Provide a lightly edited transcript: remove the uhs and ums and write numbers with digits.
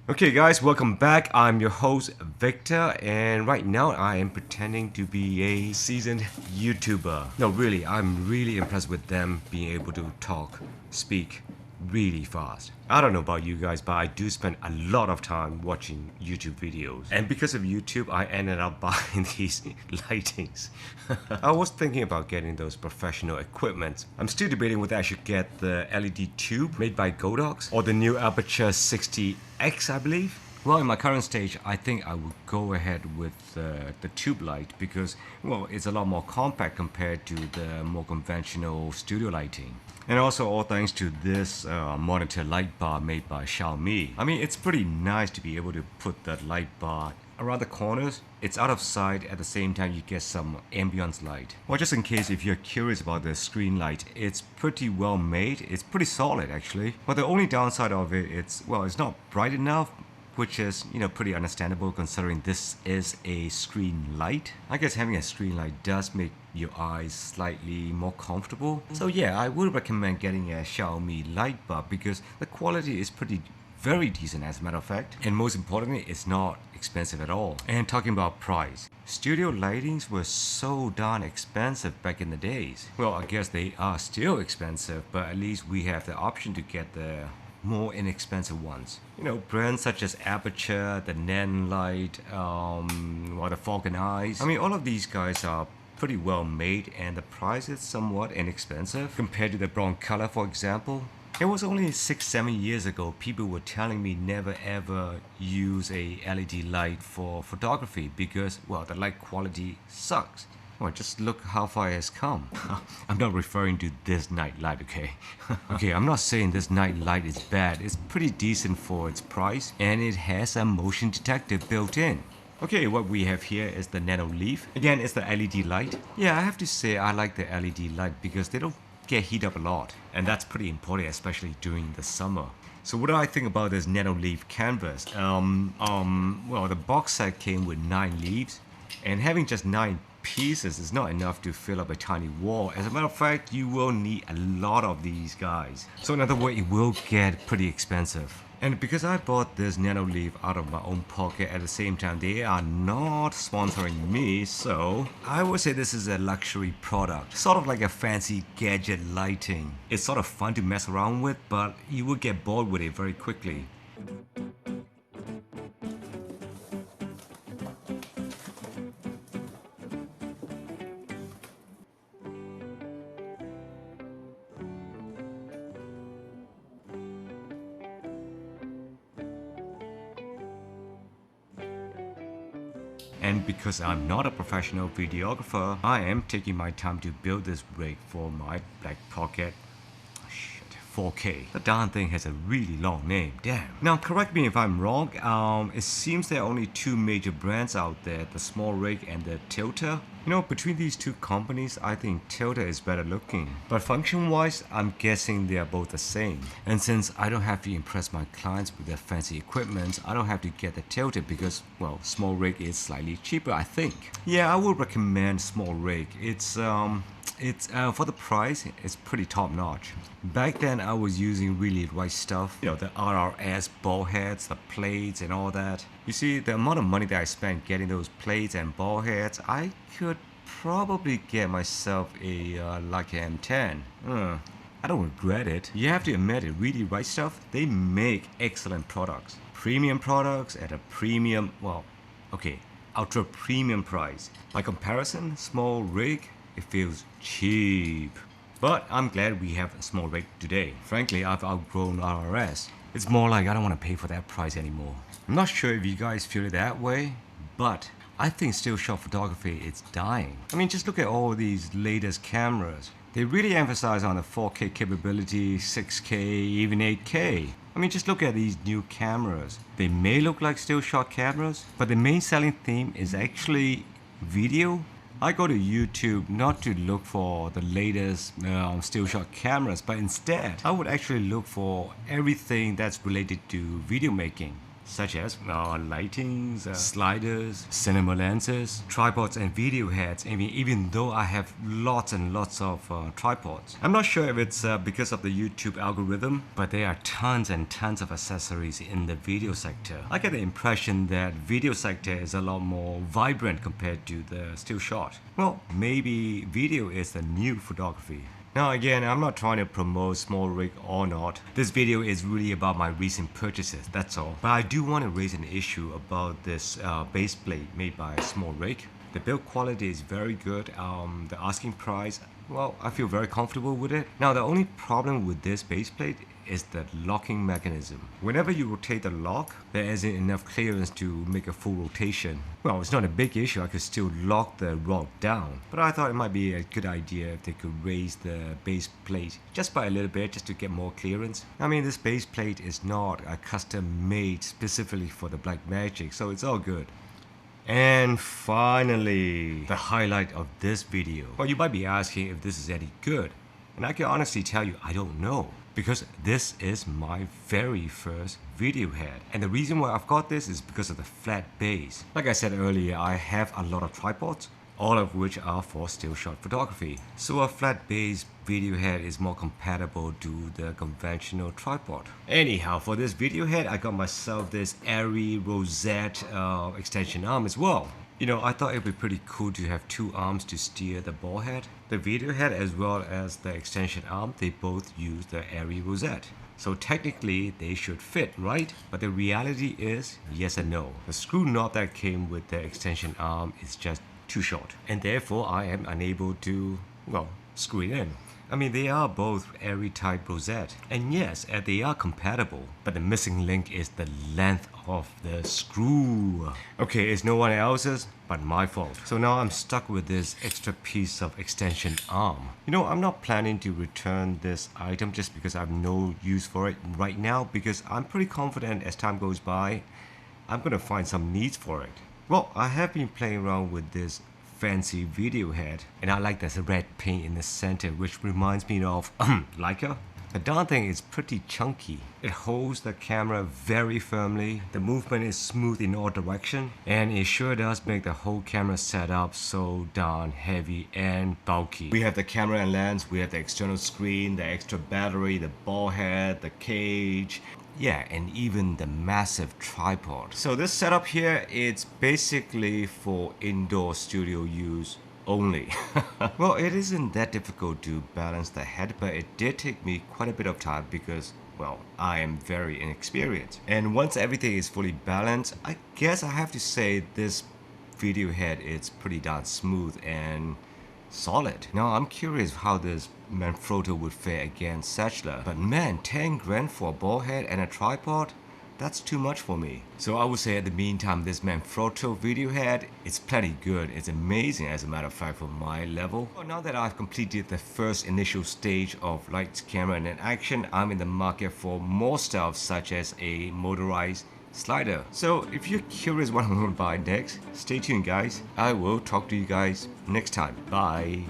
Okay guys, welcome back. I'm your host Victor, and right now I am pretending to be a seasoned YouTuber. No, really, I'm really impressed with them being able to talk, speak really fast. I don't know about you guys, but I do spend a lot of time watching YouTube videos. And because of YouTube, I ended up buying these lightings. I was thinking about getting those professional equipment. I'm still debating whether I should get the LED tube made by Godox or the new Aperture 60X, I believe. Well, in my current stage, I think I would go ahead with the tube light because, well, it's a lot more compact compared to the more conventional studio lighting. And also all thanks to this monitor light bar made by Xiaomi. I mean, it's pretty nice to be able to put that light bar around the corners. It's out of sight, at the same time you get some ambience light. Well, just in case if you're curious about the screen light, it's pretty well made. It's pretty solid actually. But the only downside of it, it's not bright enough, which is, pretty understandable considering this is a screen light. I guess having a screen light does make your eyes slightly more comfortable. So yeah, I would recommend getting a Xiaomi light bar because the quality is very decent as a matter of fact. And most importantly, it's not expensive at all. And talking about price, studio lightings were so darn expensive back in the days. Well, I guess they are still expensive, but at least we have the option to get the more inexpensive ones. Brands such as Aperture, the Nanoleaf, or the Falcon Eyes. I mean, all of these guys are pretty well made and the price is somewhat inexpensive compared to the Broncolor, for example. It was only 6-7 years ago people were telling me never ever use a LED light for photography because, well, the light quality sucks. Well, just look how far it has come. I'm not referring to this night light, okay? Okay, I'm not saying this night light is bad. It's pretty decent for its price and it has a motion detector built in. Okay, what we have here is the Nanoleaf. Again, it's the LED light. Yeah, I have to say I like the LED light because they don't get heat up a lot. And that's pretty important, especially during the summer. So what do I think about this Nanoleaf Canvas? Well, the box set came with 9 leaves, and having just 9 pieces is not enough to fill up a tiny wall. As a matter of fact, you will need a lot of these guys. So in other words, it will get pretty expensive. And because I bought this Nanoleaf out of my own pocket, at the same time they are not sponsoring me, so I would say this is a luxury product, sort of like a fancy gadget lighting. It's sort of fun to mess around with, but you will get bored with it very quickly. And because I'm not a professional videographer, I am taking my time to build this rig for my Black Pocket 4K. The darn thing has a really long name, damn. Now correct me if I'm wrong, it seems there are only 2 major brands out there, the small rig and the tilter. Between these 2 companies, I think tilter is better looking. But function wise, I'm guessing they are both the same. And since I don't have to impress my clients with their fancy equipment, I don't have to get the tilter because, well, small rig is slightly cheaper, I think. Yeah, I would recommend small rig. It's for the price, it's pretty top notch. Back then I was using really right stuff, the RRS ball heads, the plates and all that. You see, the amount of money that I spent getting those plates and ball heads, I could probably get myself a Leica M10. I don't regret it. You have to admit it, really right stuff, they make excellent products. Premium products at a premium, ultra premium price. By comparison, small rig, it feels cheap. But I'm glad we have a small rig today. Frankly, I've outgrown RRS. It's more like I don't want to pay for that price anymore. I'm not sure if you guys feel it that way, but I think still shot photography is dying. I mean, just look at all these latest cameras. They really emphasize on the 4K capability, 6K, even 8K. I mean, just look at these new cameras. They may look like still shot cameras, but the main selling theme is actually video. I go to YouTube not to look for the latest still shot cameras, but instead I would actually look for everything that's related to video making. such as lightings, sliders, cinema lenses, tripods and video heads. I mean, even though I have lots and lots of tripods. I'm not sure if it's because of the YouTube algorithm, but there are tons and tons of accessories in the video sector. I get the impression that video sector is a lot more vibrant compared to the still shot. Well, maybe video is the new photography. Now again, I'm not trying to promote small rig or not. This video is really about my recent purchases, that's all. But I do want to raise an issue about this base plate made by Small Rig. The build quality is very good. The asking price, well, I feel very comfortable with it. Now the only problem with this base plate is the locking mechanism. Whenever you rotate the lock, there isn't enough clearance to make a full rotation. Well, it's not a big issue, I could still lock the rod down, but I thought it might be a good idea if they could raise the base plate just by a little bit, just to get more clearance. I mean, this base plate is not a custom made specifically for the Blackmagic, so it's all good. And finally, the highlight of this video. Well, you might be asking if this is any good, and I can honestly tell you I don't know, because this is my very first video head. And the reason why I've got this is because of the flat base. Like I said earlier, I have a lot of tripods, all of which are for still shot photography. So a flat base video head is more compatible to the conventional tripod. Anyhow, for this video head, I got myself this airy rosette extension arm as well. You know, I thought it'd be pretty cool to have two arms to steer the ball head. The video head as well as the extension arm, they both use the airy rosette. So technically they should fit, right? But the reality is yes and no. The screw knot that came with the extension arm is just too short, and therefore I am unable to, well, screw it in. I mean, they are both airy type rosette, and yes, they are compatible, but the missing link is the length of the screw. Okay, it's no one else's but my fault. So now I'm stuck with this extra piece of extension arm. You know, I'm not planning to return this item just because I have no use for it right now, because I'm pretty confident as time goes by, I'm gonna find some needs for it. Well, I have been playing around with this fancy video head, and I like this red paint in the center, which reminds me of Leica. The darn thing is pretty chunky. It holds the camera very firmly, the movement is smooth in all directions, and it sure does make the whole camera setup so darn heavy and bulky. We have the camera and lens, we have the external screen, the extra battery, the ball head, the cage, yeah, and even the massive tripod. So this setup here, it's basically for indoor studio use only. Well, it isn't that difficult to balance the head, but it did take me quite a bit of time because, well, I am very inexperienced. And once everything is fully balanced, I guess I have to say this video head is pretty darn smooth and solid. Now I'm curious how this Manfrotto would fare against Sachtler, but man, 10 grand for a ball head and a tripod? That's too much for me. So I would say at the meantime, this Manfrotto video head, it's plenty good. It's amazing as a matter of fact for my level. Well, now that I've completed the first initial stage of lights, camera and action, I'm in the market for more stuff such as a motorized slider. So if you're curious what I'm going to buy next, stay tuned guys. I will talk to you guys next time. Bye.